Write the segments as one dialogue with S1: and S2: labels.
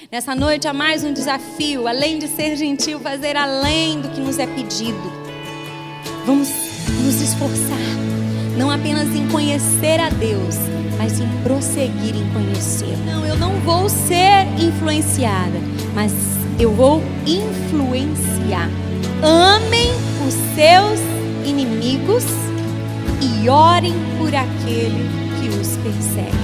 S1: Nessa noite há mais um desafio, além de ser gentil, fazer além do que nos é pedido. Vamos nos esforçar, não apenas em conhecer a Deus, mas em prosseguir em conhecer. Não, eu não vou ser influenciada, mas eu vou influenciar. Amem os seus inimigos e orem por aquele que os persegue.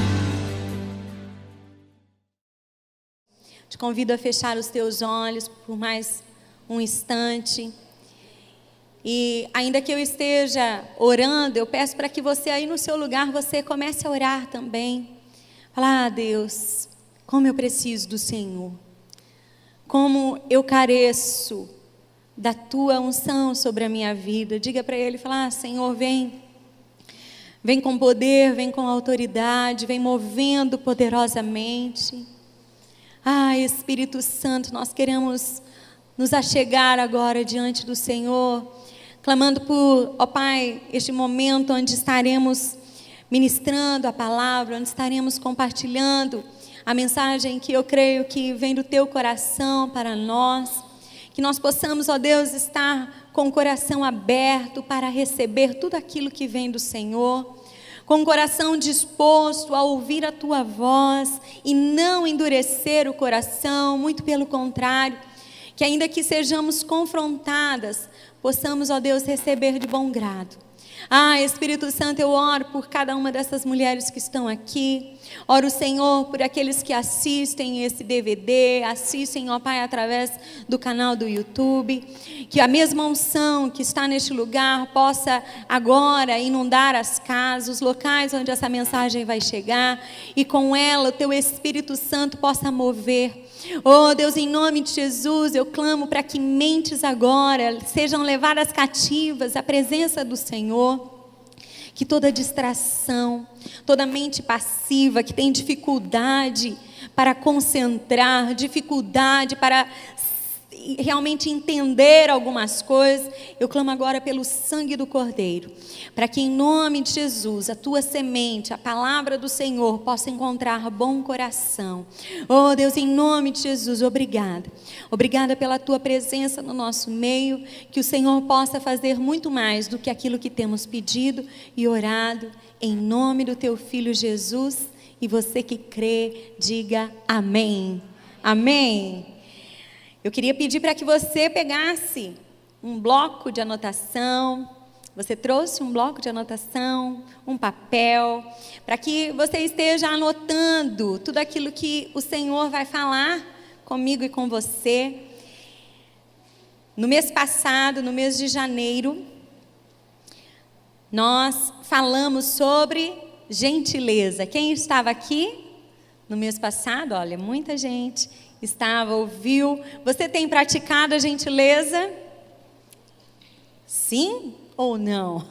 S1: Te convido a fechar os teus olhos por mais um instante. E ainda que eu esteja orando, eu peço para que você aí no seu lugar, você comece a orar também. Falar, Deus, como eu preciso do Senhor. Como eu careço da Tua unção sobre a minha vida. Diga para Ele, falar, Senhor, vem com poder, vem com autoridade, vem movendo poderosamente. Espírito Santo, nós queremos nos achegar agora diante do Senhor, clamando por, Pai, este momento onde estaremos ministrando a palavra, onde estaremos compartilhando a mensagem que eu creio que vem do Teu coração para nós, que nós possamos, Deus, estar com o coração aberto para receber tudo aquilo que vem do Senhor, com o coração disposto a ouvir a Tua voz e não endurecer o coração, muito pelo contrário, que ainda que sejamos confrontadas, possamos, Deus, receber de bom grado. Espírito Santo, eu oro por cada uma dessas mulheres que estão aqui. Oro, Senhor, por aqueles que assistem esse DVD, assistem, Pai, através do canal do YouTube. Que a mesma unção que está neste lugar possa agora inundar as casas, os locais onde essa mensagem vai chegar. E com ela o Teu Espírito Santo possa mover. Deus, em nome de Jesus, eu clamo para que mentes agora sejam levadas cativas à presença do Senhor. Que toda distração, toda mente passiva que tem dificuldade para concentrar, dificuldade para realmente entender algumas coisas, eu clamo agora pelo sangue do Cordeiro, para que em nome de Jesus, a Tua semente, a palavra do Senhor possa encontrar bom coração. Deus, em nome de Jesus, obrigada. Obrigada pela Tua presença no nosso meio, que o Senhor possa fazer muito mais do que aquilo que temos pedido e orado, em nome do Teu Filho Jesus, e você que crê, diga amém. Amém. Eu queria pedir para que você pegasse um bloco de anotação. Você trouxe um bloco de anotação, um papel, para que você esteja anotando tudo aquilo que o Senhor vai falar comigo e com você. No mês passado, no mês de janeiro, nós falamos sobre gentileza. Quem estava aqui no mês passado? Olha, muita gente estava, ouviu. Você tem praticado a gentileza? Sim ou não?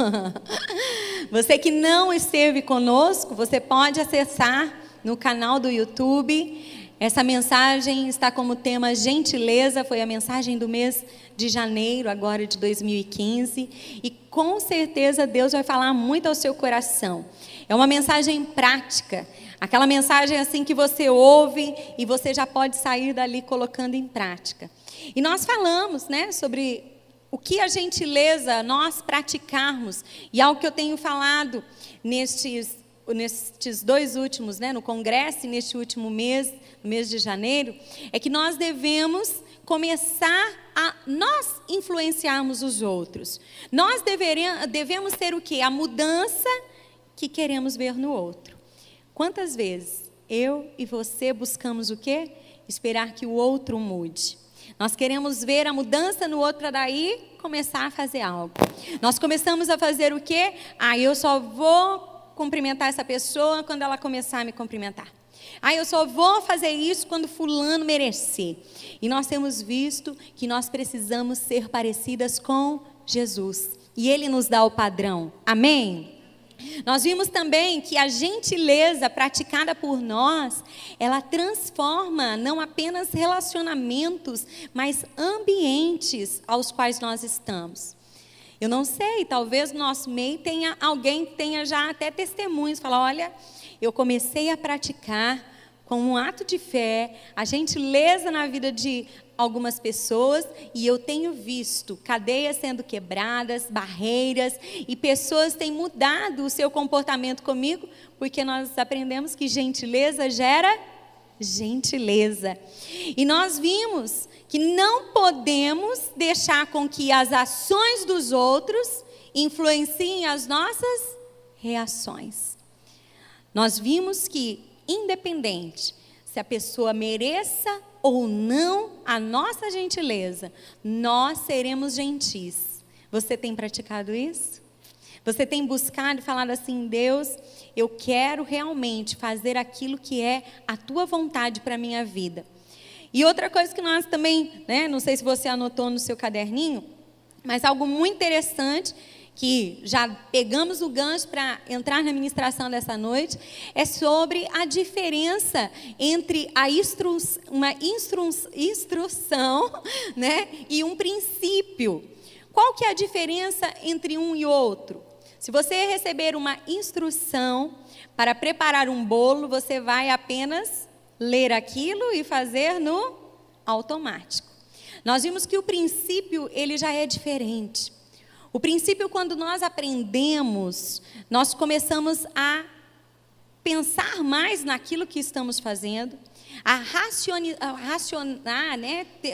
S1: Você que não esteve conosco, você pode acessar no canal do YouTube. Essa mensagem está como tema gentileza, foi a mensagem do mês de janeiro, agora de 2015. E com certeza Deus vai falar muito ao seu coração. É uma mensagem prática. Aquela mensagem assim que você ouve e você já pode sair dali colocando em prática. E nós falamos, sobre o que a gentileza nós praticarmos. E algo que eu tenho falado nestes 2 últimos, no congresso e neste último mês, no mês de janeiro, é que nós devemos começar a nós influenciarmos os outros. Nós devemos ter o quê? A mudança que queremos ver no outro. Quantas vezes eu e você buscamos o quê? Esperar que o outro mude. Nós queremos ver a mudança no outro para daí começar a fazer algo. Nós começamos a fazer o quê? Eu só vou cumprimentar essa pessoa quando ela começar a me cumprimentar. Eu só vou fazer isso quando fulano merecer. E nós temos visto que nós precisamos ser parecidas com Jesus. E Ele nos dá o padrão. Amém? Nós vimos também que a gentileza praticada por nós, ela transforma não apenas relacionamentos, mas ambientes aos quais nós estamos. Eu não sei, talvez no nosso meio tenha alguém que tenha já até testemunhos, fala, olha, eu comecei a praticar como um ato de fé, a gentileza na vida de algumas pessoas, e eu tenho visto cadeias sendo quebradas, barreiras, e pessoas têm mudado o seu comportamento comigo, porque nós aprendemos que gentileza gera gentileza. E nós vimos que não podemos deixar com que as ações dos outros influenciem as nossas reações. Nós vimos que, independente se a pessoa mereça ou não a nossa gentileza, nós seremos gentis. Você tem praticado isso? Você tem buscado e falado assim: Deus, eu quero realmente fazer aquilo que é a tua vontade para a minha vida. E outra coisa que nós também, não sei se você anotou no seu caderninho, mas algo muito interessante, que já pegamos o gancho para entrar na ministração dessa noite, é sobre a diferença entre uma instrução, e um princípio. Qual que é a diferença entre um e outro? Se você receber uma instrução para preparar um bolo, você vai apenas ler aquilo e fazer no automático. Nós vimos que o princípio, ele já é diferente. O princípio, quando nós aprendemos, nós começamos a pensar mais naquilo que estamos fazendo, a racionar,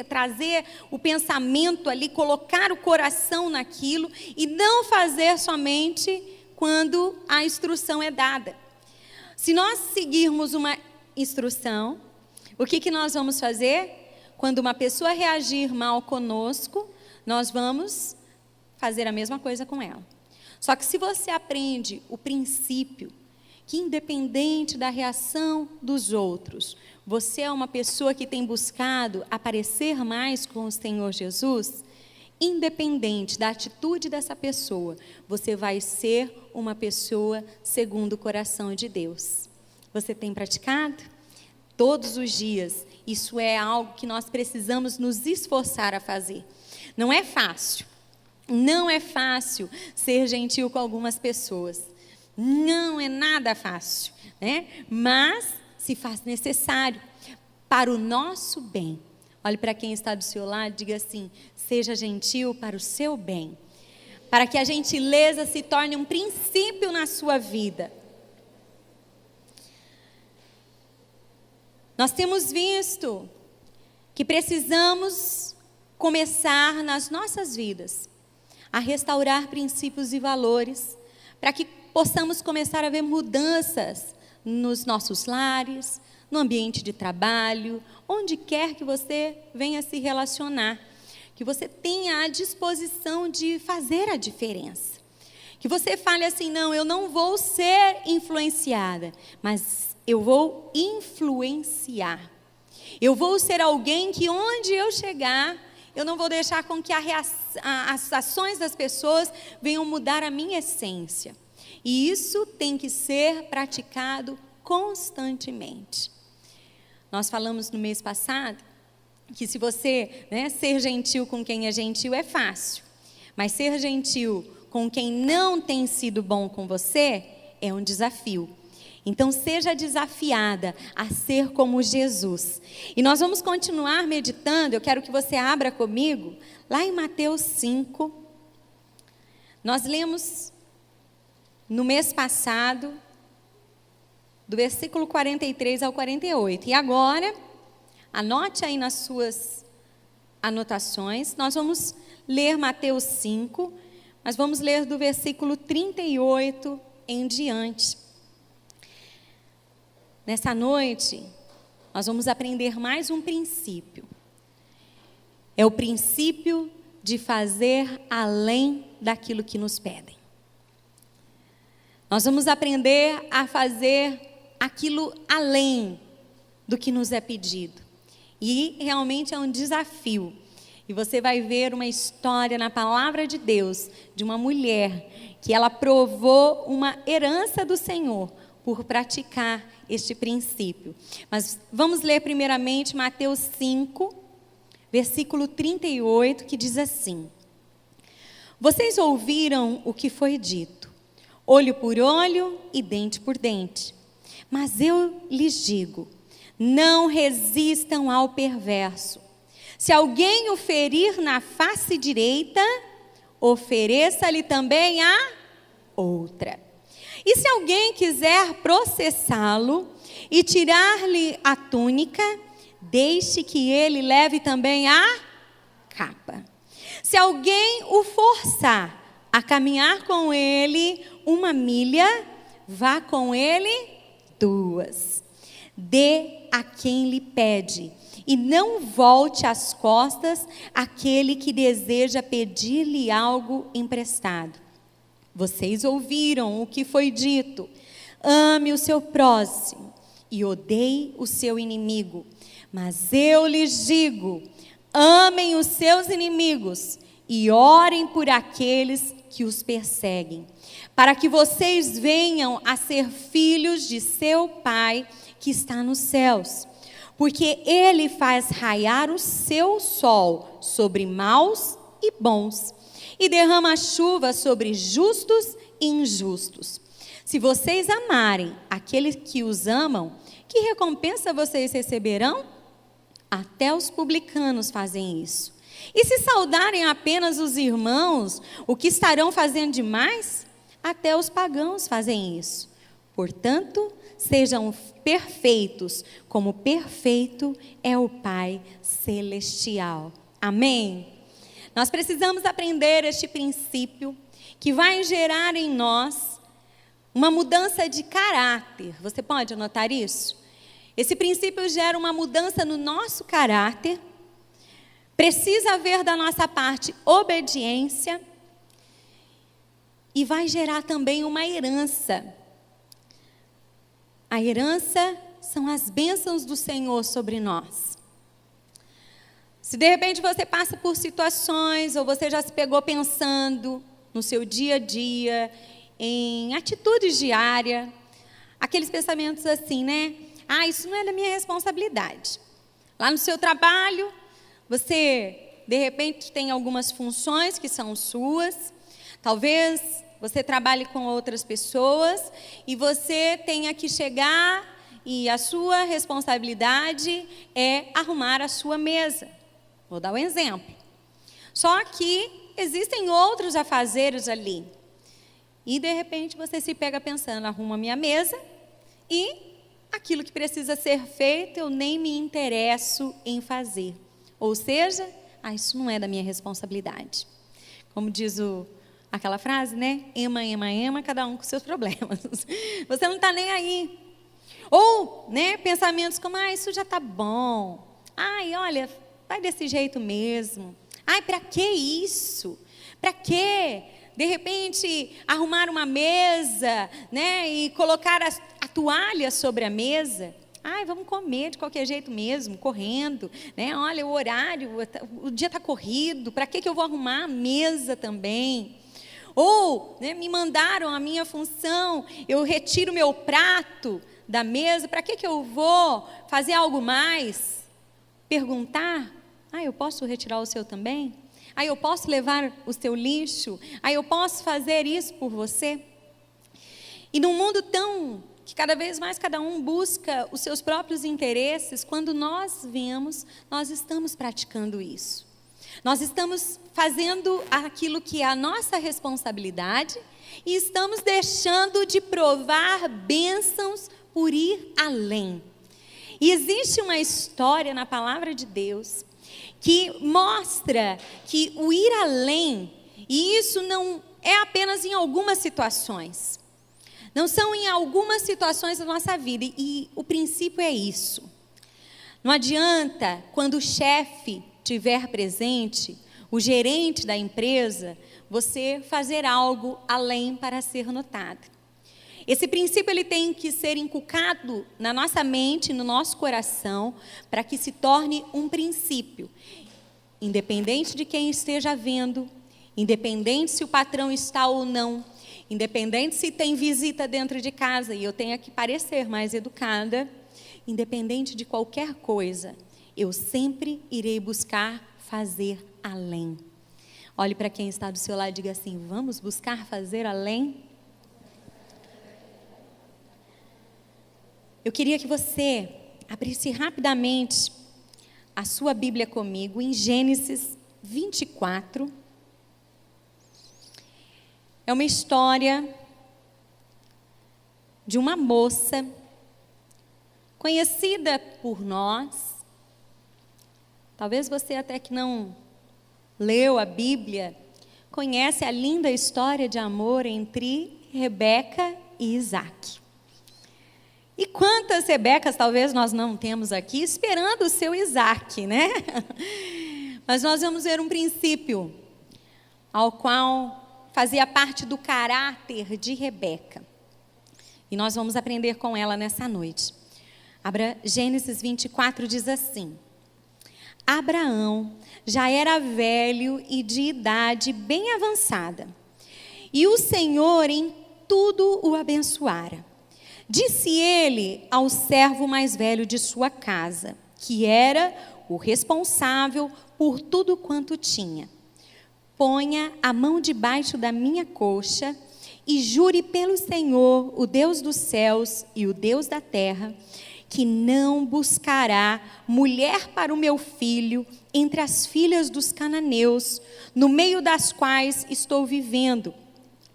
S1: trazer o pensamento ali, colocar o coração naquilo e não fazer somente quando a instrução é dada. Se nós seguirmos uma instrução, o que nós vamos fazer? Quando uma pessoa reagir mal conosco, nós vamos fazer a mesma coisa com ela. Só que se você aprende o princípio, que independente da reação dos outros, você é uma pessoa que tem buscado aparecer mais com o Senhor Jesus, independente da atitude dessa pessoa, você vai ser uma pessoa segundo o coração de Deus. Você tem praticado? Todos os dias. Isso é algo que nós precisamos nos esforçar a fazer. Não é fácil. Não é fácil ser gentil com algumas pessoas. Não é nada fácil, Mas se faz necessário para o nosso bem. Olhe para quem está do seu lado e diga assim: seja gentil para o seu bem. Para que a gentileza se torne um princípio na sua vida. Nós temos visto que precisamos começar nas nossas vidas a restaurar princípios e valores, para que possamos começar a ver mudanças nos nossos lares, no ambiente de trabalho, onde quer que você venha se relacionar, que você tenha a disposição de fazer a diferença, que você fale assim: não, eu não vou ser influenciada, mas eu vou influenciar, eu vou ser alguém que onde eu chegar, eu não vou deixar com que as ações das pessoas venham mudar a minha essência. E isso tem que ser praticado constantemente. Nós falamos no mês passado que se você ser gentil com quem é gentil é fácil. Mas ser gentil com quem não tem sido bom com você é um desafio. Então seja desafiada a ser como Jesus. E nós vamos continuar meditando. Eu quero que você abra comigo lá em Mateus 5. Nós lemos no mês passado do versículo 43 ao 48. E agora, anote aí nas suas anotações, nós vamos ler Mateus 5, mas vamos ler do versículo 38 em diante. Nessa noite, nós vamos aprender mais um princípio. É o princípio de fazer além daquilo que nos pedem. Nós vamos aprender a fazer aquilo além do que nos é pedido. E realmente é um desafio. E você vai ver uma história na palavra de Deus, de uma mulher, que ela provou uma herança do Senhor por praticar este princípio. Mas vamos ler primeiramente Mateus 5, versículo 38, que diz assim: Vocês ouviram o que foi dito, olho por olho e dente por dente. Mas eu lhes digo, Não resistam ao perverso. Se alguém o ferir na face direita, ofereça-lhe também a outra. E se alguém quiser processá-lo e tirar-lhe a túnica, deixe que ele leve também a capa. Se alguém o forçar a caminhar com ele 1 milha, vá com ele 2. Dê a quem lhe pede, e não volte as costas àquele que deseja pedir-lhe algo emprestado. Vocês ouviram o que foi dito: ame o seu próximo e odeie o seu inimigo. Mas eu lhes digo: amem os seus inimigos e orem por aqueles que os perseguem, para que vocês venham a ser filhos de seu Pai que está nos céus. Porque Ele faz raiar o seu sol sobre maus e bons, e derrama chuva sobre justos e injustos. Se vocês amarem aqueles que os amam, que recompensa vocês receberão? Até os publicanos fazem isso. E se saudarem apenas os irmãos, o que estarão fazendo demais? Até os pagãos fazem isso. Portanto, sejam perfeitos, como perfeito é o Pai Celestial. Amém? Nós precisamos aprender este princípio que vai gerar em nós uma mudança de caráter. Você pode anotar isso? Esse princípio gera uma mudança no nosso caráter. Precisa haver da nossa parte obediência e vai gerar também uma herança. A herança são as bênçãos do Senhor sobre nós. Se de repente você passa por situações, ou você já se pegou pensando no seu dia a dia, em atitudes diárias, aqueles pensamentos assim, né? Ah, isso não é da minha responsabilidade. Lá no seu trabalho, você de repente tem algumas funções que são suas, talvez você trabalhe com outras pessoas e você tenha que chegar e a sua responsabilidade é arrumar a sua mesa. Vou dar um exemplo. Só que existem outros afazeres ali. E de repente você se pega pensando, arruma a minha mesa e aquilo que precisa ser feito eu nem me interesso em fazer. Ou seja, isso não é da minha responsabilidade. Como diz aquela frase, né? Ema, ema, ema, cada um com seus problemas. Você não está nem aí. Ou, né, pensamentos como, isso já está bom. Olha, vai desse jeito mesmo. Para que isso? Para que, de repente, arrumar uma mesa, né, e colocar a toalha sobre a mesa? Vamos comer de qualquer jeito mesmo, correndo, né? Olha, o horário, o dia está corrido, para que eu vou arrumar a mesa também? Ou, né, me mandaram a minha função, eu retiro meu prato da mesa, para que eu vou fazer algo mais? Perguntar, eu posso retirar o seu também? Eu posso levar o seu lixo? Eu posso fazer isso por você? E num mundo que cada vez mais cada um busca os seus próprios interesses, quando nós vemos, nós estamos praticando isso. Nós estamos fazendo aquilo que é a nossa responsabilidade e estamos deixando de provar bênçãos por ir além. E existe uma história na palavra de Deus que mostra que o ir além, e isso não é apenas em algumas situações. Não são em algumas situações da nossa vida, e o princípio é isso. Não adianta, quando o chefe estiver presente, o gerente da empresa, você fazer algo além para ser notado. Esse princípio ele tem que ser inculcado na nossa mente, no nosso coração, para que se torne um princípio. Independente de quem esteja vendo, independente se o patrão está ou não, independente se tem visita dentro de casa e eu tenho que parecer mais educada, independente de qualquer coisa, eu sempre irei buscar fazer além. Olhe para quem está do seu lado e diga assim: vamos buscar fazer além? Eu queria que você abrisse rapidamente a sua Bíblia comigo em Gênesis 24. É uma história de uma moça conhecida por nós. Talvez você até que não leu a Bíblia, conhece a linda história de amor entre Rebeca e Isaac. E quantas Rebecas talvez nós não temos aqui esperando o seu Isaac, né? Mas nós vamos ver um princípio ao qual fazia parte do caráter de Rebeca. E nós vamos aprender com ela nessa noite. Gênesis 24 diz assim: Abraão já era velho e de idade bem avançada, e o Senhor em tudo o abençoara. Disse ele ao servo mais velho de sua casa, que era o responsável por tudo quanto tinha: ponha a mão debaixo da minha coxa e jure pelo Senhor, o Deus dos céus e o Deus da terra, que não buscará mulher para o meu filho entre as filhas dos cananeus, no meio das quais estou vivendo,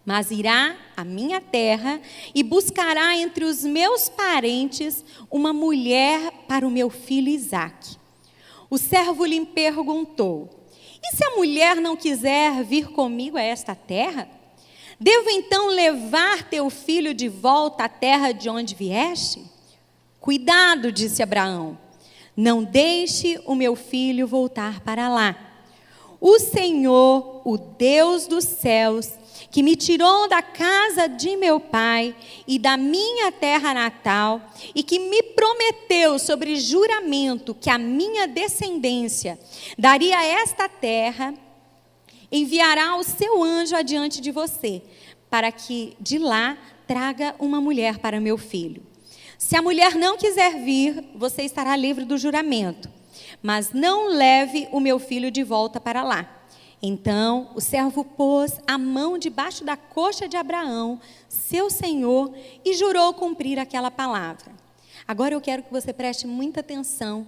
S1: mas irá à minha terra e buscará entre os meus parentes uma mulher para o meu filho Isaque. O servo lhe perguntou: e se a mulher não quiser vir comigo a esta terra? Devo então levar teu filho de volta à terra de onde vieste? Cuidado, disse Abraão, não deixe o meu filho voltar para lá. O Senhor, o Deus dos céus, que me tirou da casa de meu pai e da minha terra natal, e que me prometeu sobre juramento que a minha descendência daria esta terra, enviará o seu anjo adiante de você, para que de lá traga uma mulher para meu filho. Se a mulher não quiser vir, você estará livre do juramento, mas não leve o meu filho de volta para lá. Então o servo pôs a mão debaixo da coxa de Abraão, seu senhor, e jurou cumprir aquela palavra. Agora eu quero que você preste muita atenção,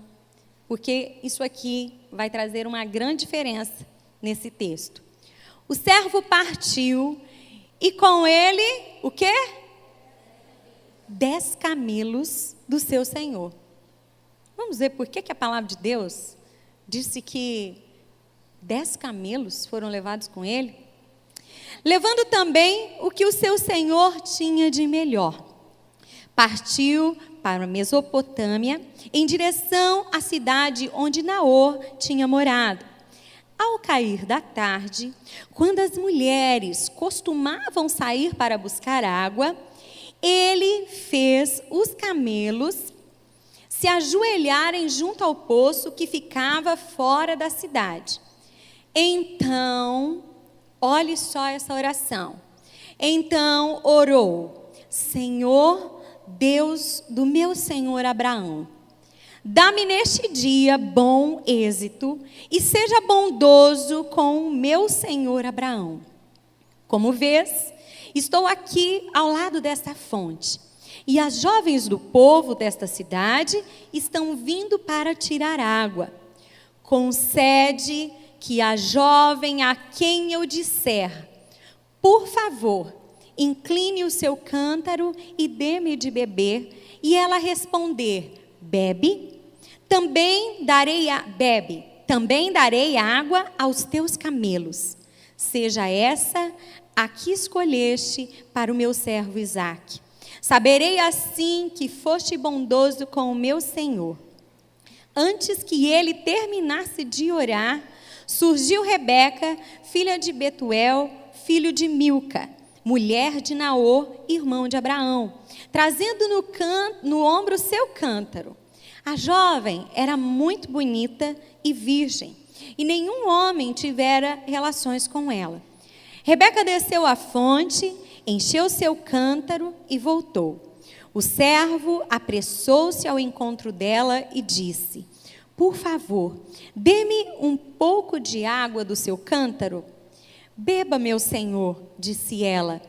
S1: porque isso aqui vai trazer uma grande diferença nesse texto. O servo partiu e com ele, o quê? 10 camelos do seu senhor. Vamos ver por que a palavra de Deus disse que 10 camelos foram levados com ele? Levando também o que o seu senhor tinha de melhor. Partiu para a Mesopotâmia, em direção à cidade onde Naor tinha morado. Ao cair da tarde, quando as mulheres costumavam sair para buscar água, ele fez os camelos se ajoelharem junto ao poço que ficava fora da cidade. Então, olhe só essa oração. Então orou: Senhor, Deus do meu senhor Abraão, dá-me neste dia bom êxito e seja bondoso com o meu senhor Abraão. Como vês, estou aqui ao lado desta fonte, e as jovens do povo desta cidade estão vindo para tirar água. Concede que a jovem a quem eu disser, por favor, incline o seu cântaro e dê-me de beber, e ela responder, bebe, também darei água aos teus camelos. Seja essa a que escolheste para o meu servo Isaque. Saberei assim que foste bondoso com o meu senhor. Antes que ele terminasse de orar, surgiu Rebeca, filha de Betuel, filho de Milca, mulher de Naor, irmão de Abraão, trazendo no ombro seu cântaro. A jovem era muito bonita e virgem, e nenhum homem tivera relações com ela. Rebeca desceu à fonte, encheu seu cântaro e voltou. O servo apressou-se ao encontro dela e disse, por favor, dê-me um pouco de água do seu cântaro. Beba, meu senhor, disse ela,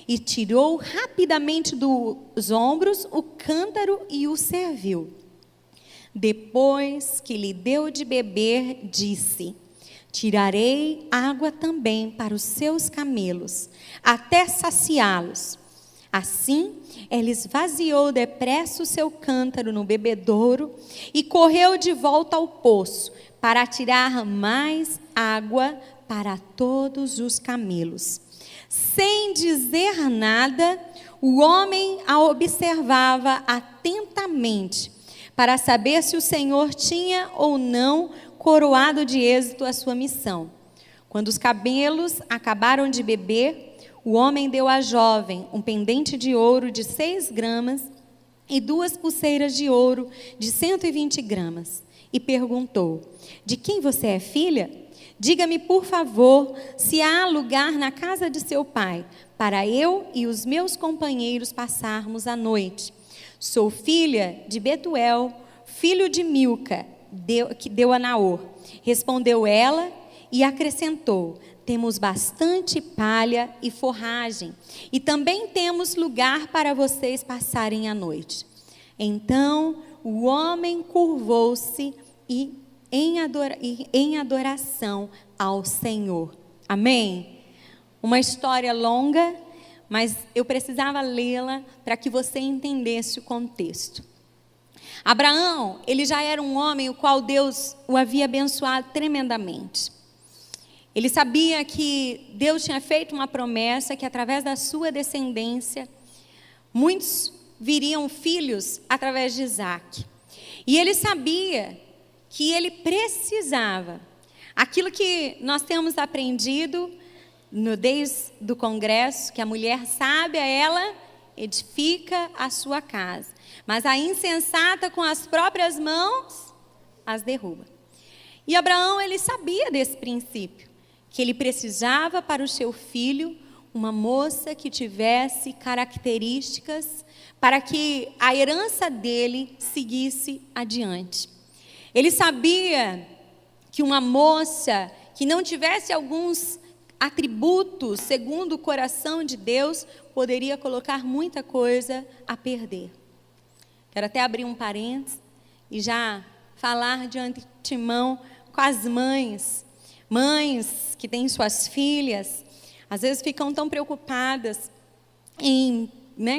S1: e tirou rapidamente dos ombros o cântaro e o serviu. Depois que lhe deu de beber, disse: tirarei água também para os seus camelos, até saciá-los. Assim, ela esvaziou depressa o seu cântaro no bebedouro e correu de volta ao poço para tirar mais água para todos os camelos. Sem dizer nada, o homem a observava atentamente para saber se o Senhor tinha ou não coroado de êxito a sua missão. Quando os camelos acabaram de beber, o homem deu à jovem um pendente de ouro de 6 gramas e 2 pulseiras de ouro de 120 gramas. E perguntou: de quem você é filha? Diga-me, por favor, se há lugar na casa de seu pai, para eu e os meus companheiros passarmos a noite. Sou filha de Betuel, filho de Milca, que deu a Naor. Respondeu ela e acrescentou: temos bastante palha e forragem, e também temos lugar para vocês passarem a noite. Então o homem curvou-se em adoração ao Senhor. Amém? Uma história longa, mas eu precisava lê-la para que você entendesse o contexto. Abraão, ele já era um homem o qual Deus o havia abençoado tremendamente. Ele sabia que Deus tinha feito uma promessa que através da sua descendência, muitos viriam filhos através de Isaac. E ele sabia que ele precisava, aquilo que nós temos aprendido desde o congresso, que a mulher sábia, ela edifica a sua casa, mas a insensata com as próprias mãos as derruba. E Abraão, ele sabia desse princípio, que ele precisava para o seu filho uma moça que tivesse características para que a herança dele seguisse adiante. Ele sabia que uma moça que não tivesse alguns atributos segundo o coração de Deus poderia colocar muita coisa a perder. Quero até abrir um parênteses e já falar de antemão com as mães que têm suas filhas, às vezes ficam tão preocupadas em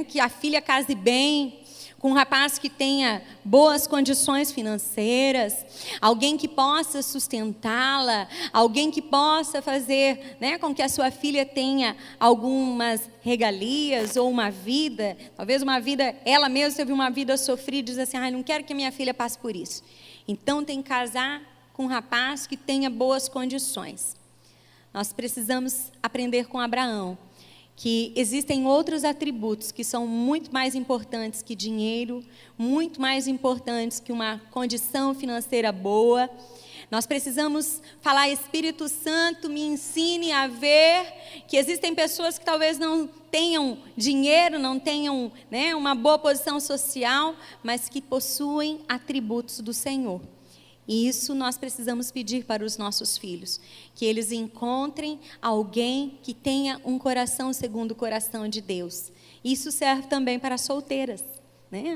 S1: que a filha case bem, com um rapaz que tenha boas condições financeiras, alguém que possa sustentá-la, alguém que possa fazer com que a sua filha tenha algumas regalias ou uma vida, talvez uma vida, ela mesma teve uma vida sofrida, diz assim: não quero que minha filha passe por isso. Então tem que casar com um rapaz que tenha boas condições. Nós precisamos aprender com Abraão que existem outros atributos que são muito mais importantes que dinheiro, muito mais importantes que uma condição financeira boa. Nós precisamos falar: Espírito Santo, me ensine a ver que existem pessoas que talvez não tenham dinheiro, não tenham uma boa posição social, mas que possuem atributos do Senhor. E isso nós precisamos pedir para os nossos filhos, que eles encontrem alguém que tenha um coração segundo o coração de Deus. Isso serve também para as solteiras.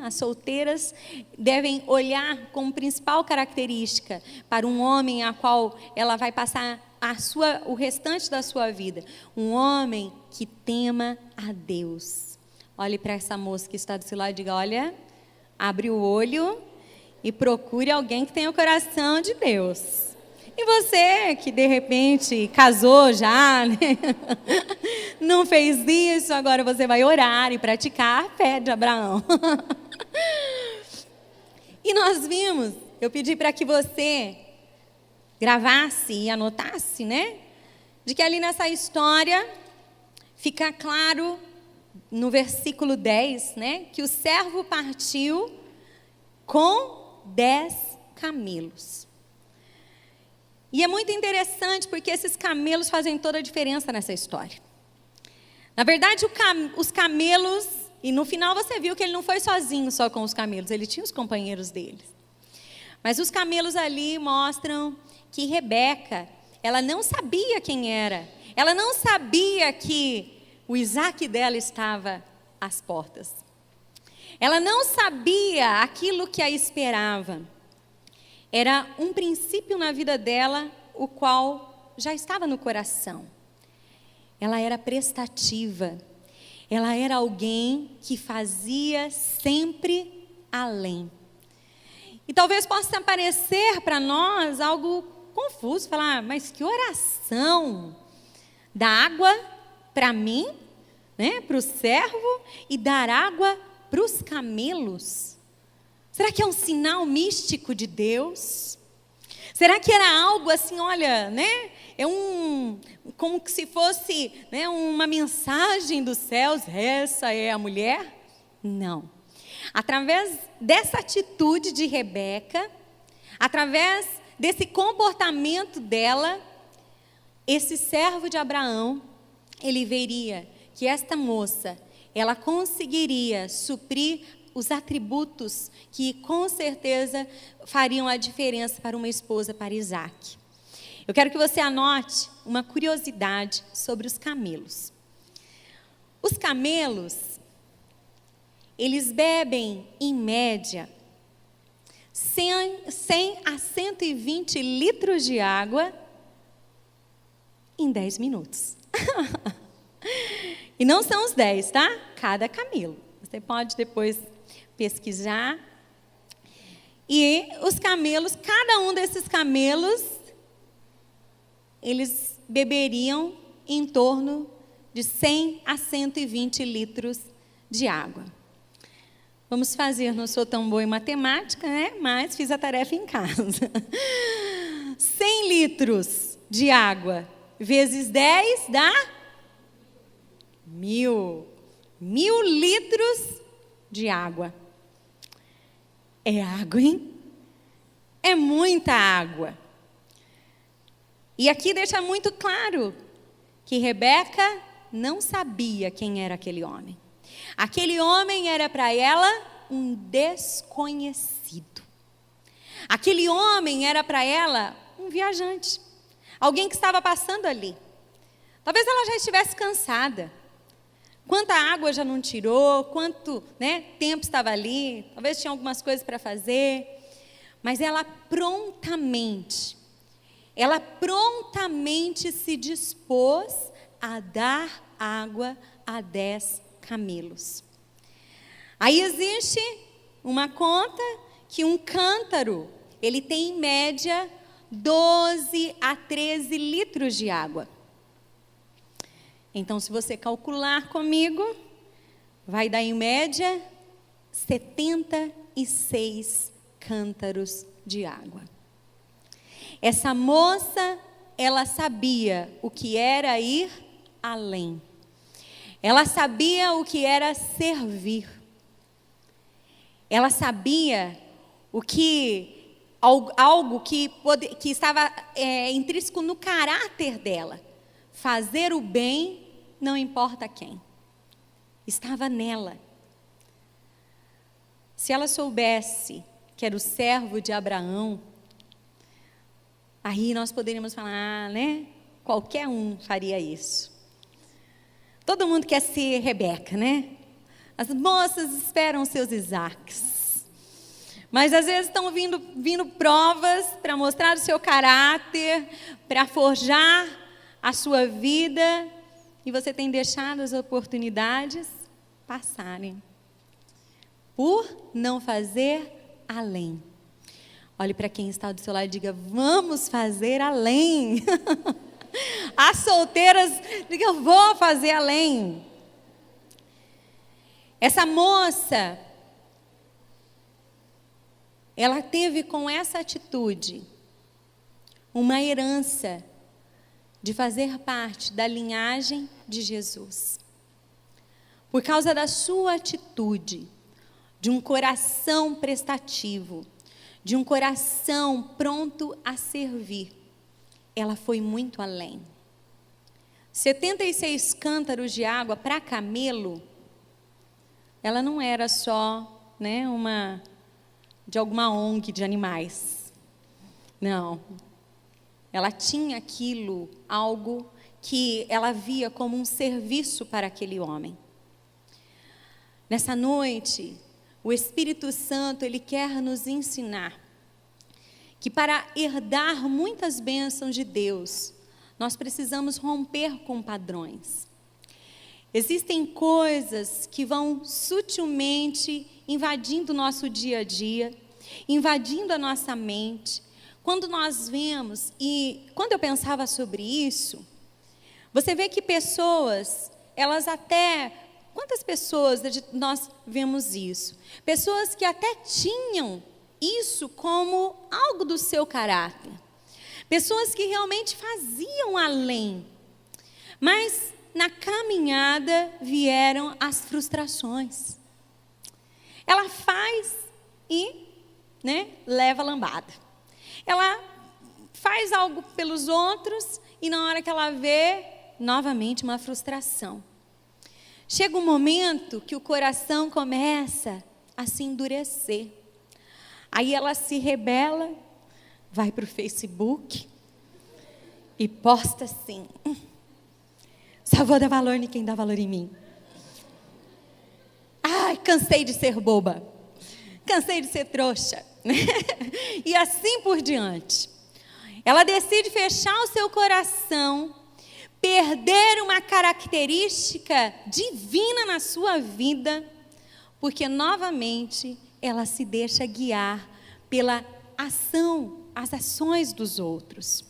S1: As solteiras devem olhar como principal característica para um homem a qual ela vai passar o restante da sua vida. Um homem que tema a Deus. Olhe para essa moça que está do seu lado e diga: olha, abre o olho e procure alguém que tenha o coração de Deus. E você que de repente casou já, não fez isso, agora você vai orar e praticar a fé de Abraão. E nós vimos, eu pedi para que você gravasse e anotasse, de que ali nessa história fica claro no versículo 10, que o servo partiu com 10 camelos. E é muito interessante porque esses camelos fazem toda a diferença nessa história. Na verdade, os camelos, e no final você viu que ele não foi sozinho só com os camelos, ele tinha os companheiros deles. Mas os camelos ali mostram que Rebeca, ela não sabia quem era. Ela não sabia que o Isaac dela estava às portas. Ela não sabia aquilo que a esperava. era um princípio na vida dela, o qual já estava no coração. Ela era prestativa. Ela era alguém que fazia sempre além. E talvez possa parecer para nós algo confuso, falar, mas que oração? Dar água para mim, né, para o servo, e dar água para os camelos? Será que é um sinal místico de Deus? Será que era algo assim, olha, né? Como que se fosse, né, uma mensagem dos céus, essa é a mulher? Não. Através dessa atitude de Rebeca, através desse comportamento dela, esse servo de Abraão, ele veria que esta moça, ela conseguiria suprir os atributos que com certeza fariam a diferença para uma esposa para Isaac. Eu quero que você anote uma curiosidade sobre os camelos. Os camelos, eles bebem, em média, 100 a 120 litros de água em 10 minutos. E não são os 10, tá? Cada camelo. Você pode depois pesquisar. E os camelos, cada um desses camelos, eles beberiam em torno de 100 a 120 litros de água. Vamos fazer, não sou tão boa em matemática, né? Mas fiz a tarefa em casa. 100 litros de água vezes 10 dá 1.000. 1.000 litros de água. É água, hein? É muita água. E aqui deixa muito claro que Rebeca não sabia quem era aquele homem. Aquele homem era para ela um desconhecido. Aquele homem era para ela um viajante. Alguém que estava passando ali. Talvez ela já estivesse cansada. Quanta água já não tirou, quanto, né, tempo estava ali, talvez tinha algumas coisas para fazer, mas ela prontamente se dispôs a dar água a 10 camelos. Aí existe uma conta que um cântaro, ele tem em média 12 a 13 litros de água. Então, se você calcular comigo, vai dar em média 76 cântaros de água. Essa moça, ela sabia o que era ir além. Ela sabia o que era servir. Ela sabia algo que estava intrínseco no caráter dela. Fazer o bem, não importa quem. Estava nela. Se ela soubesse que era o servo de Abraão, aí nós poderíamos falar, né? Qualquer um faria isso. Todo mundo quer ser Rebeca, né? As moças esperam seus Isaques. Mas às vezes estão vindo provas para mostrar o seu caráter, para forjar a sua vida, e você tem deixado as oportunidades passarem. Por não fazer além. Olhe para quem está do seu lado e diga, vamos fazer além. As solteiras, diga, eu vou fazer além. Essa moça, ela teve com essa atitude uma herança de fazer parte da linhagem de Jesus. Por causa da sua atitude, de um coração prestativo, de um coração pronto a servir, ela foi muito além. 76 cântaros de água para camelo, ela não era só, né, de alguma ONG de animais. Não. Ela tinha aquilo, algo que ela via como um serviço para aquele homem. Nessa noite, o Espírito Santo, ele quer nos ensinar que para herdar muitas bênçãos de Deus, nós precisamos romper com padrões. Existem coisas que vão sutilmente invadindo o nosso dia a dia, invadindo a nossa mente. Quando nós vemos, e quando eu pensava sobre isso, você vê que pessoas, elas até... Quantas pessoas nós vemos isso? Pessoas que até tinham isso como algo do seu caráter. Pessoas que realmente faziam além. Mas na caminhada vieram as frustrações. Ela faz e leva lambada. Ela faz algo pelos outros e na hora que ela vê, novamente uma frustração. Chega um momento que o coração começa a se endurecer. Aí ela se rebela, vai para o Facebook e posta assim: só vou dar valor em quem dá valor em mim. Ai, cansei de ser boba, cansei de ser trouxa. E assim por diante. Ela decide fechar o seu coração, perder uma característica divina na sua vida, porque novamente ela se deixa guiar pela ação, as ações dos outros.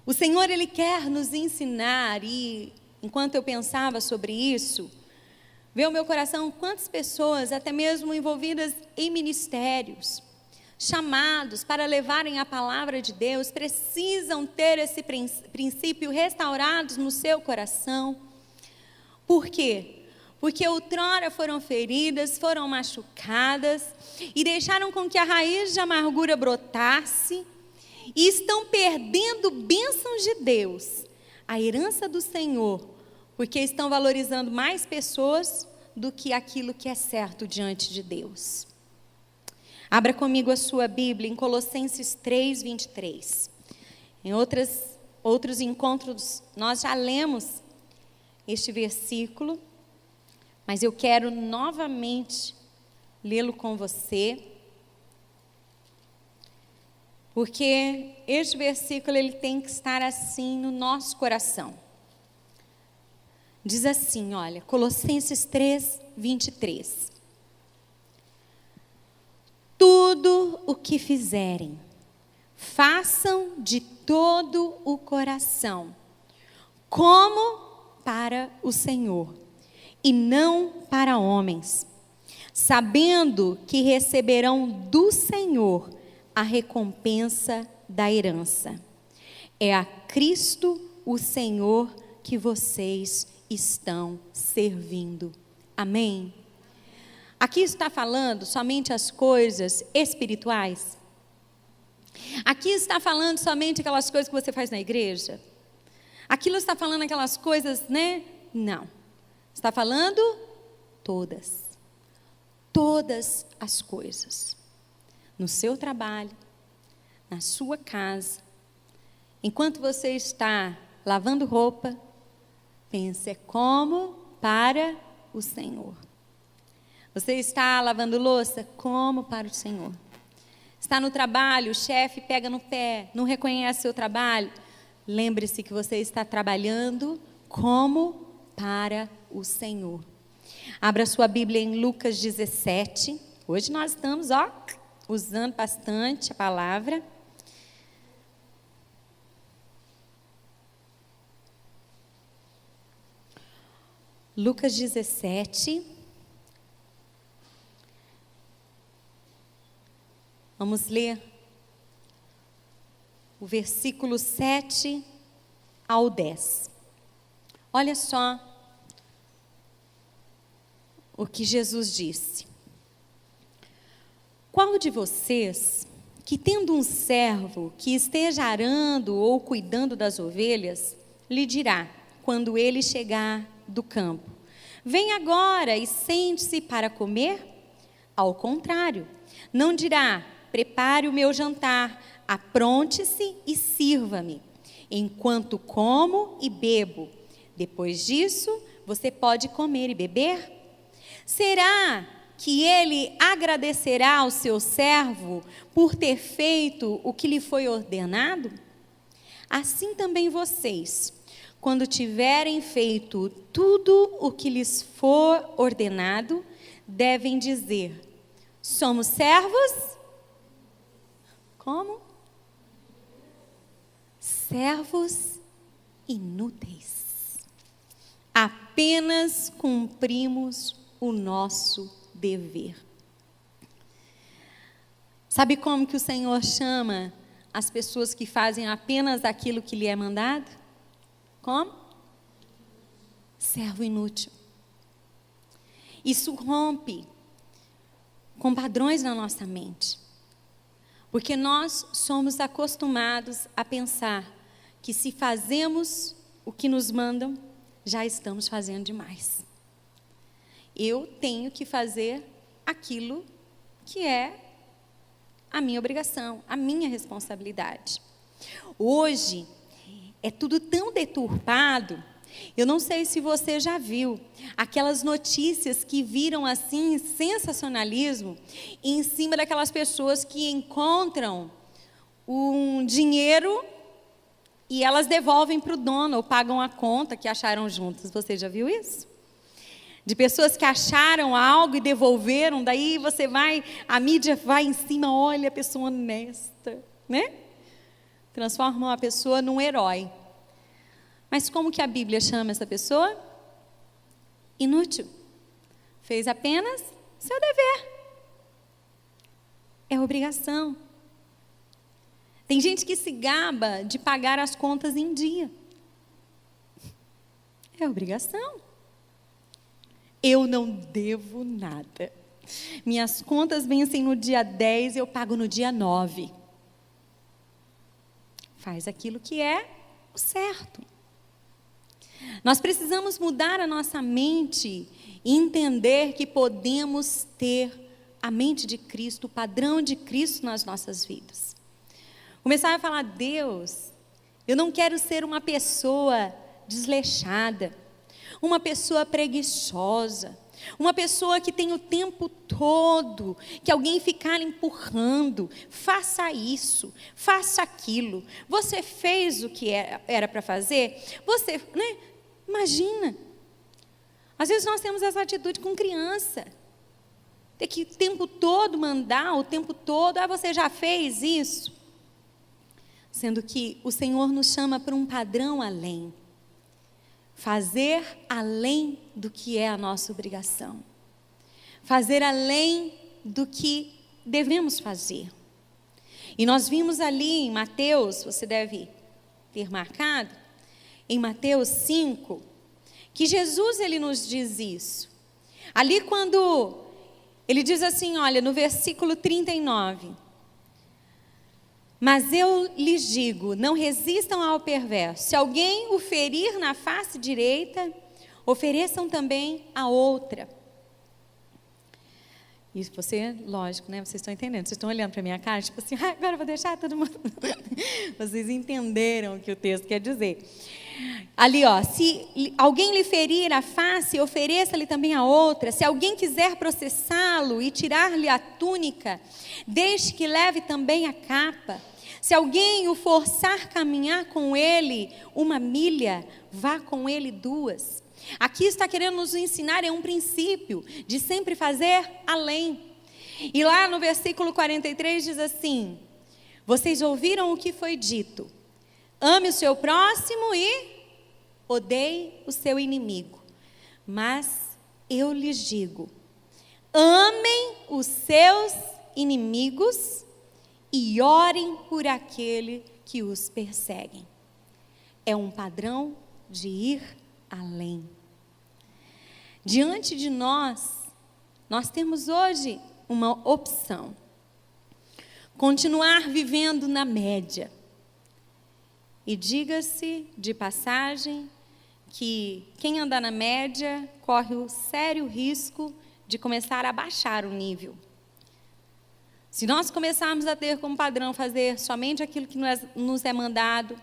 S1: O Senhor, Ele quer nos ensinar, e enquanto eu pensava sobre isso, veio ao meu coração quantas pessoas, até mesmo envolvidas em ministérios, chamados para levarem a palavra de Deus, precisam ter esse princípio restaurados no seu coração. Por quê? Porque outrora foram feridas, foram machucadas e deixaram com que a raiz de amargura brotasse e estão perdendo bênçãos de Deus, a herança do Senhor, porque estão valorizando mais pessoas do que aquilo que é certo diante de Deus. Abra comigo a sua Bíblia em Colossenses 3, 23. Em outros encontros nós já lemos este versículo, mas eu quero novamente lê-lo com você, porque este versículo ele tem que estar assim no nosso coração. Diz assim, olha, Colossenses 3, 23. Tudo o que fizerem, façam de todo o coração, como para o Senhor, e não para homens, sabendo que receberão do Senhor a recompensa da herança. É a Cristo, o Senhor, que vocês estão servindo. Amém? Aqui está falando somente as coisas espirituais? Aqui está falando somente aquelas coisas que você faz na igreja? Aquilo está falando aquelas coisas, Não. Está falando todas. Todas as coisas. No seu trabalho, na sua casa. Enquanto você está lavando roupa, pense, é como para o Senhor. Você está lavando louça? Como para o Senhor. Está no trabalho, o chefe pega no pé, não reconhece seu trabalho. Lembre-se que você está trabalhando como para o Senhor. Abra sua Bíblia em Lucas 17. Hoje nós estamos, usando bastante a palavra. Lucas 17. Vamos ler o versículo 7 ao 10. Olha só o que Jesus disse. Qual de vocês, que tendo um servo que esteja arando ou cuidando das ovelhas, lhe dirá, quando ele chegar do campo: vem agora e sente-se para comer? Ao contrário, não dirá: prepare o meu jantar, apronte-se e sirva-me, enquanto como e bebo. Depois disso, você pode comer e beber? Será que ele agradecerá ao seu servo por ter feito o que lhe foi ordenado? Assim também vocês, quando tiverem feito tudo o que lhes for ordenado, devem dizer: somos servos? Como? Servos inúteis. Apenas cumprimos o nosso dever. Sabe como que o Senhor chama as pessoas que fazem apenas aquilo que lhe é mandado? Como? Servo inútil. Isso rompe com padrões na nossa mente. Porque nós somos acostumados a pensar que se fazemos o que nos mandam, já estamos fazendo demais. Eu tenho que fazer aquilo que é a minha obrigação, a minha responsabilidade. Hoje, é tudo tão deturpado. Eu não sei se você já viu aquelas notícias que viram assim, sensacionalismo, em cima daquelas pessoas que encontram um dinheiro e elas devolvem para o dono ou pagam a conta que acharam juntas. Você já viu isso? De pessoas que acharam algo e devolveram, daí a mídia vai em cima, olha a pessoa honesta, né? Transforma uma pessoa num herói. Mas como que a Bíblia chama essa pessoa? Inútil. Fez apenas seu dever. É obrigação. Tem gente que se gaba de pagar as contas em dia. É obrigação. Eu não devo nada. Minhas contas vencem no dia 10 e eu pago no dia 9. Faz aquilo que é o certo. Nós precisamos mudar a nossa mente e entender que podemos ter a mente de Cristo, o padrão de Cristo nas nossas vidas. Começar a falar: Deus, eu não quero ser uma pessoa desleixada, uma pessoa preguiçosa, uma pessoa que tem o tempo todo, que alguém ficar empurrando, faça isso, faça aquilo, você fez o que era para fazer, você, né? Imagina, às vezes nós temos essa atitude com criança, ter que o tempo todo mandar, o tempo todo, você já fez isso, sendo que o Senhor nos chama para um padrão além. Fazer além do que é a nossa obrigação. Fazer além do que devemos fazer. E nós vimos ali em Mateus, você deve ter marcado, em Mateus 5, que Jesus ele nos diz isso. Ali quando ele diz assim, olha, no versículo 39. Mas eu lhes digo, não resistam ao perverso. Se alguém o ferir na face direita, ofereçam também a outra. Isso você, lógico, né? Vocês estão entendendo, vocês estão olhando para a minha cara, tipo assim, agora eu vou deixar todo mundo. Vocês entenderam o que o texto quer dizer. Ali, ó, se alguém lhe ferir a face, ofereça-lhe também a outra. Se alguém quiser processá-lo e tirar-lhe a túnica, deixe que leve também a capa. Se alguém o forçar a caminhar com ele 1 milha, vá com ele 2. Aqui está querendo nos ensinar um princípio de sempre fazer além. E lá no versículo 43 diz assim: vocês ouviram o que foi dito, ame o seu próximo e odeie o seu inimigo. Mas eu lhes digo, amem os seus inimigos e orem por aquele que os perseguem. É um padrão de ir além. Diante de nós temos hoje uma opção. Continuar vivendo na média. E diga-se de passagem que quem anda na média corre o sério risco de começar a baixar o nível. Se nós começarmos a ter como padrão fazer somente aquilo que nos é mandado,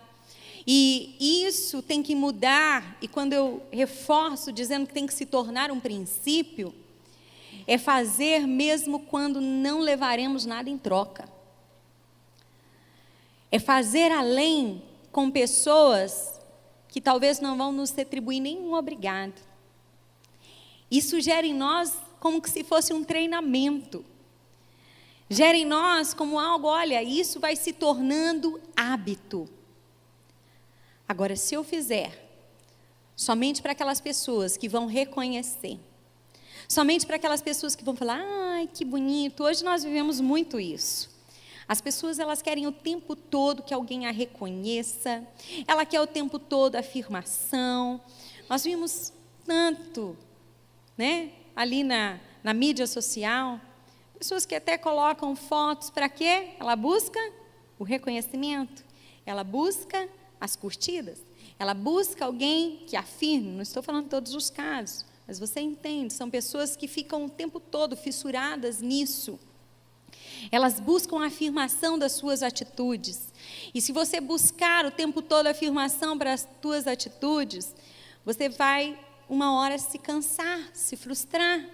S1: e isso tem que mudar, e quando eu reforço dizendo que tem que se tornar um princípio, é fazer mesmo quando não levaremos nada em troca. É fazer além com pessoas que talvez não vão nos retribuir nenhum obrigado. Isso gera em nós como que se fosse um treinamento. Gera em nós como algo, olha, isso vai se tornando hábito. Agora, se eu fizer somente para aquelas pessoas que vão reconhecer, somente para aquelas pessoas que vão falar, ai, que bonito, hoje nós vivemos muito isso. As pessoas, elas querem o tempo todo que alguém a reconheça, ela quer o tempo todo afirmação. Nós vimos tanto, né, ali na mídia social, pessoas que até colocam fotos, para quê? Ela busca o reconhecimento, ela busca as curtidas, ela busca alguém que afirme, não estou falando de todos os casos, mas você entende, são pessoas que ficam o tempo todo fissuradas nisso. Elas buscam a afirmação das suas atitudes. E se você buscar o tempo todo a afirmação para as suas atitudes, você vai, uma hora, se cansar, se frustrar.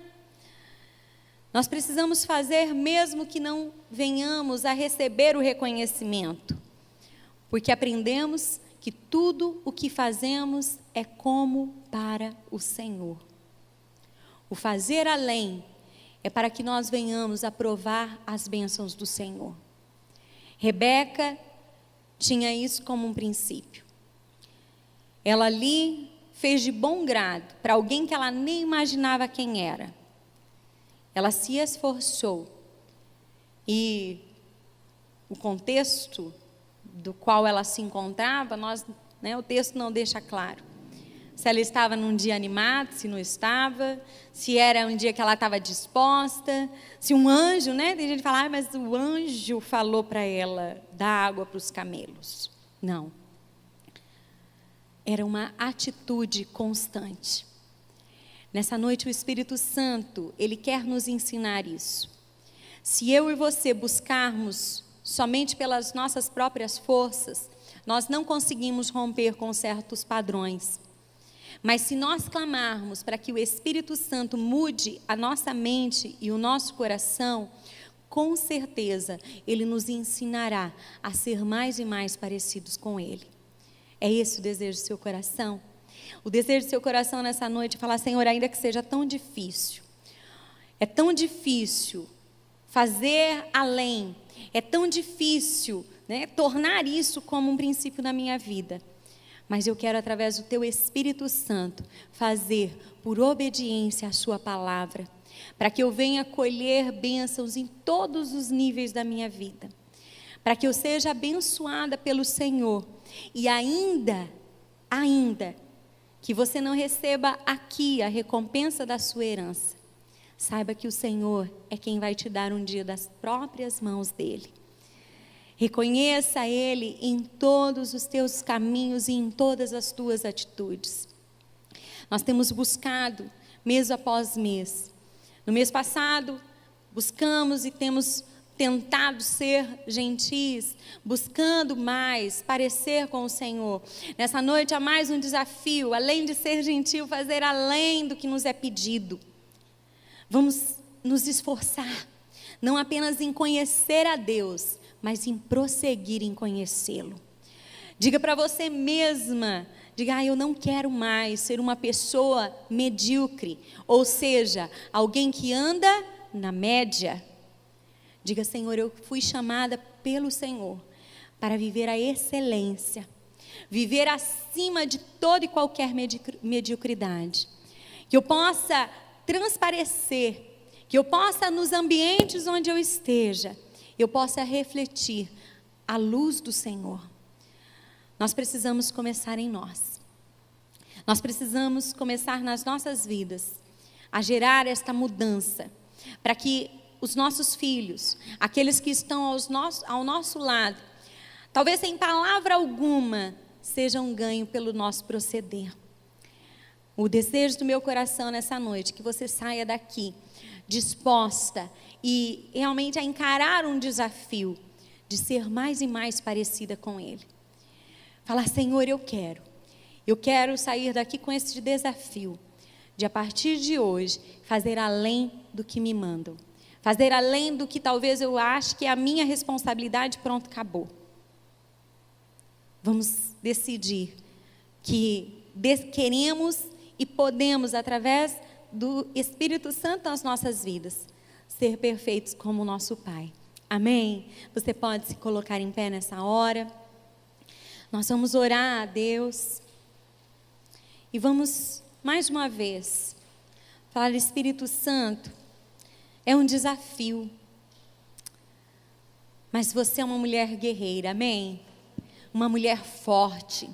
S1: Nós precisamos fazer mesmo que não venhamos a receber o reconhecimento, porque aprendemos que tudo o que fazemos é como para o Senhor. O fazer além é para que nós venhamos a provar as bênçãos do Senhor. Rebeca tinha isso como um princípio. Ela ali fez de bom grado para alguém que ela nem imaginava quem era. Ela se esforçou. E o contexto do qual ela se encontrava, o texto não deixa claro. Se ela estava num dia animado, se não estava, se era um dia que ela estava disposta, se um anjo, tem gente que fala, mas o anjo falou para ela dar água para os camelos. Não. Era uma atitude constante. Nessa noite o Espírito Santo, ele quer nos ensinar isso. Se eu e você buscarmos somente pelas nossas próprias forças, nós não conseguimos romper com certos padrões. Mas se nós clamarmos para que o Espírito Santo mude a nossa mente e o nosso coração, com certeza Ele nos ensinará a ser mais e mais parecidos com Ele. É esse o desejo do seu coração? O desejo do seu coração nessa noite é falar, Senhor, ainda que seja tão difícil, é tão difícil fazer além, é tão difícil, tornar isso como um princípio na minha vida. Mas eu quero, através do Teu Espírito Santo, fazer por obediência a Sua palavra, para que eu venha colher bênçãos em todos os níveis da minha vida, para que eu seja abençoada pelo Senhor, e ainda que você não receba aqui a recompensa da sua herança, saiba que o Senhor é quem vai te dar um dia das próprias mãos dEle. Reconheça Ele em todos os teus caminhos e em todas as tuas atitudes. Nós temos buscado, mês após mês. No mês passado, buscamos e temos tentado ser gentis, buscando mais, parecer com o Senhor. Nessa noite há mais um desafio, além de ser gentil, fazer além do que nos é pedido. Vamos nos esforçar, não apenas em conhecer a Deus, mas em prosseguir em conhecê-lo. Diga para você mesma, diga, eu não quero mais ser uma pessoa medíocre, ou seja, alguém que anda na média. Diga, Senhor, eu fui chamada pelo Senhor para viver a excelência, viver acima de toda e qualquer mediocridade, que eu possa transparecer, que eu possa nos ambientes onde eu esteja, eu possa refletir a luz do Senhor. Nós precisamos começar em nós. Nós precisamos começar nas nossas vidas a gerar esta mudança, para que os nossos filhos, aqueles que estão ao nosso lado, talvez sem palavra alguma, sejam ganhos pelo nosso proceder. O desejo do meu coração nessa noite, que você saia daqui disposta e realmente a encarar um desafio de ser mais e mais parecida com Ele. Falar, Senhor, eu quero sair daqui com esse desafio de a partir de hoje fazer além do que me mandam. Fazer além do que talvez eu ache que é a minha responsabilidade, pronto, acabou. Vamos decidir que queremos e podemos, através do Espírito Santo nas nossas vidas, ser perfeitos como o nosso Pai. Amém? Você pode se colocar em pé nessa hora. Nós vamos orar a Deus. E vamos, mais uma vez, falar: Espírito Santo, é um desafio. Mas você é uma mulher guerreira, amém? Uma mulher forte.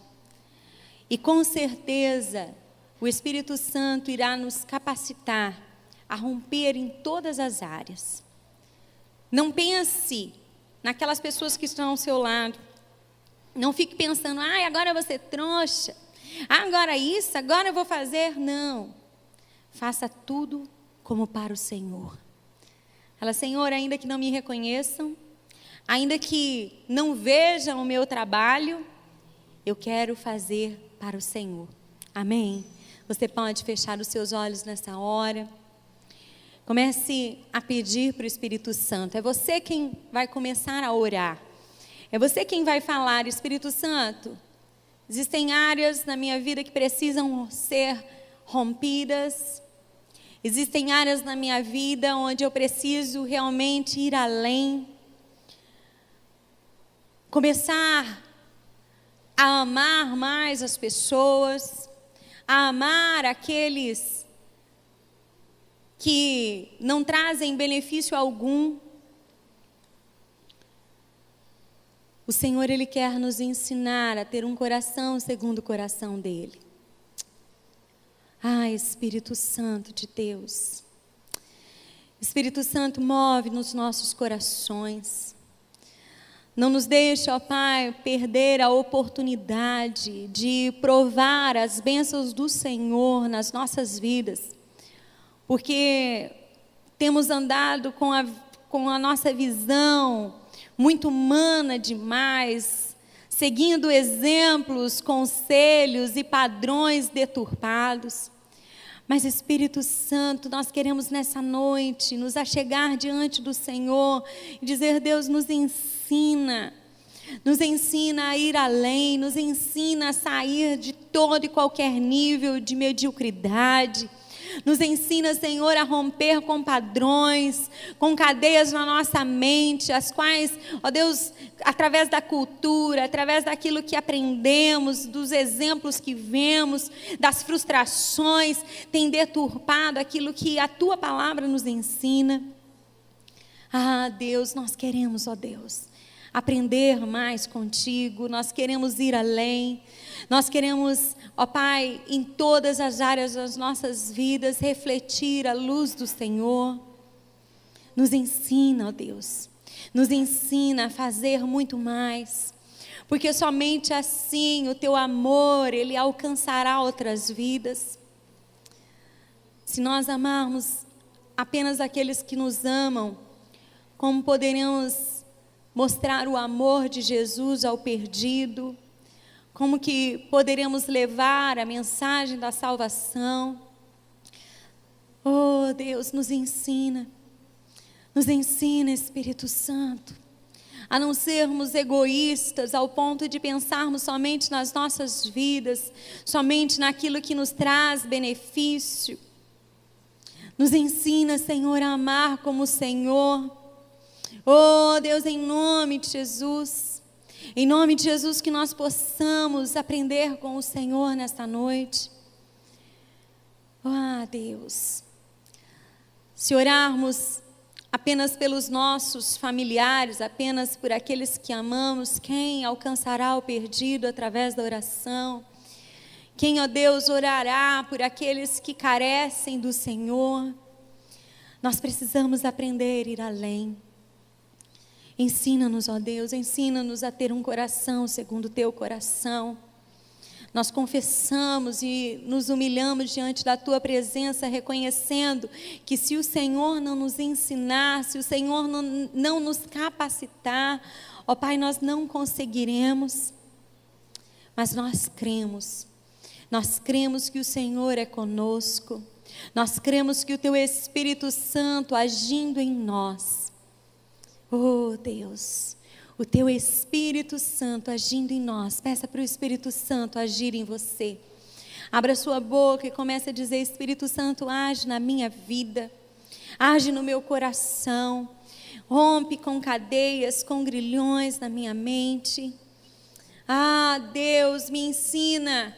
S1: E com certeza, o Espírito Santo irá nos capacitar a romper em todas as áreas. Não pense naquelas pessoas que estão ao seu lado. Não fique pensando: ai, agora eu vou ser trouxa. Agora isso, agora eu vou fazer. Não. Faça tudo como para o Senhor. Fala: Senhor, ainda que não me reconheçam, ainda que não vejam o meu trabalho, eu quero fazer para o Senhor. Amém? Você pode fechar os seus olhos nessa hora. Comece a pedir para o Espírito Santo. É você quem vai começar a orar. É você quem vai falar: Espírito Santo, existem áreas na minha vida que precisam ser rompidas. Existem áreas na minha vida onde eu preciso realmente ir além. Começar a amar mais as pessoas, a amar aqueles que não trazem benefício algum. O Senhor, Ele quer nos ensinar a ter um coração segundo o coração dEle. Ah, Espírito Santo de Deus. Espírito Santo, move nos nossos corações. Não nos deixe, ó Pai, perder a oportunidade de provar as bênçãos do Senhor nas nossas vidas. Porque temos andado com a nossa visão muito humana demais, seguindo exemplos, conselhos e padrões deturpados. Mas, Espírito Santo, nós queremos nessa noite nos achegar diante do Senhor e dizer: Deus, nos ensina a ir além, nos ensina a sair de todo e qualquer nível de mediocridade. Nos ensina, Senhor, a romper com padrões, com cadeias na nossa mente, as quais, ó Deus, através da cultura, através daquilo que aprendemos, dos exemplos que vemos, das frustrações, tem deturpado aquilo que a Tua palavra nos ensina. Ah, Deus, nós queremos, ó Deus, aprender mais contigo, nós queremos ir além. Nós queremos, ó Pai, em todas as áreas das nossas vidas, refletir a luz do Senhor. Nos ensina, ó Deus, nos ensina a fazer muito mais, porque somente assim o Teu amor, Ele alcançará outras vidas. Se nós amarmos apenas aqueles que nos amam, como poderemos mostrar o amor de Jesus ao perdido? Como que poderemos levar a mensagem da salvação? Oh, Deus, nos ensina, Espírito Santo, a não sermos egoístas ao ponto de pensarmos somente nas nossas vidas, somente naquilo que nos traz benefício. Nos ensina, Senhor, a amar como o Senhor. Oh, Deus, em nome de Jesus. Em nome de Jesus, que nós possamos aprender com o Senhor nesta noite. Ah, Deus, se orarmos apenas pelos nossos familiares, apenas por aqueles que amamos, quem alcançará o perdido através da oração? Quem, ó Deus, orará por aqueles que carecem do Senhor? Nós precisamos aprender a ir além. Ensina-nos, ó Deus, ensina-nos a ter um coração segundo o Teu coração. Nós confessamos e nos humilhamos diante da Tua presença, reconhecendo que se o Senhor não nos ensinar, se o Senhor não nos capacitar, ó Pai, nós não conseguiremos. Mas nós cremos que o Senhor é conosco. Nós cremos que o Teu Espírito Santo agindo em nós, oh Deus, o Teu Espírito Santo agindo em nós, peça para o Espírito Santo agir em você. Abra sua boca e comece a dizer: Espírito Santo, age na minha vida, age no meu coração, rompe com cadeias, com grilhões na minha mente. Ah, Deus, me ensina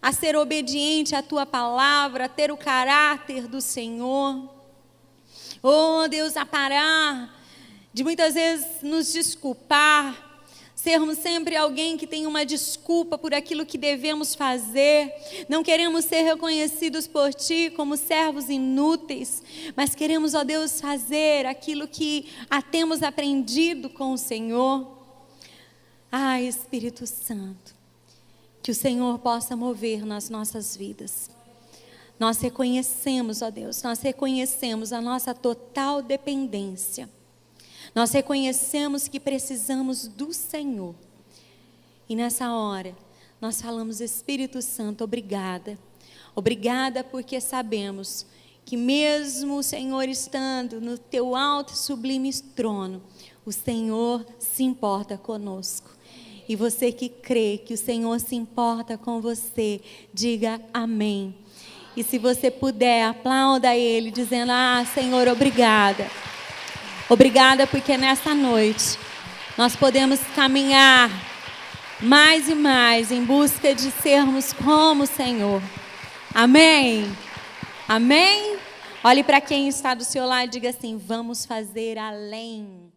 S1: a ser obediente à Tua palavra, a ter o caráter do Senhor. Oh, Deus, a parar de muitas vezes nos desculpar, sermos sempre alguém que tem uma desculpa por aquilo que devemos fazer. Não queremos ser reconhecidos por Ti como servos inúteis, mas queremos, ó Deus, fazer aquilo que temos aprendido com o Senhor. Ah, Espírito Santo, que o Senhor possa mover nas nossas vidas. Nós reconhecemos, ó Deus, nós reconhecemos a nossa total dependência. Nós reconhecemos que precisamos do Senhor. E nessa hora, nós falamos: Espírito Santo, obrigada. Obrigada porque sabemos que mesmo o Senhor estando no Teu alto e sublime trono, o Senhor se importa conosco. E você que crê que o Senhor se importa com você, diga amém. E se você puder, aplauda Ele, dizendo: ah, Senhor, obrigada. Obrigada porque nessa noite nós podemos caminhar mais e mais em busca de sermos como o Senhor. Amém? Amém? Olhe para quem está do seu lado e diga assim: vamos fazer além.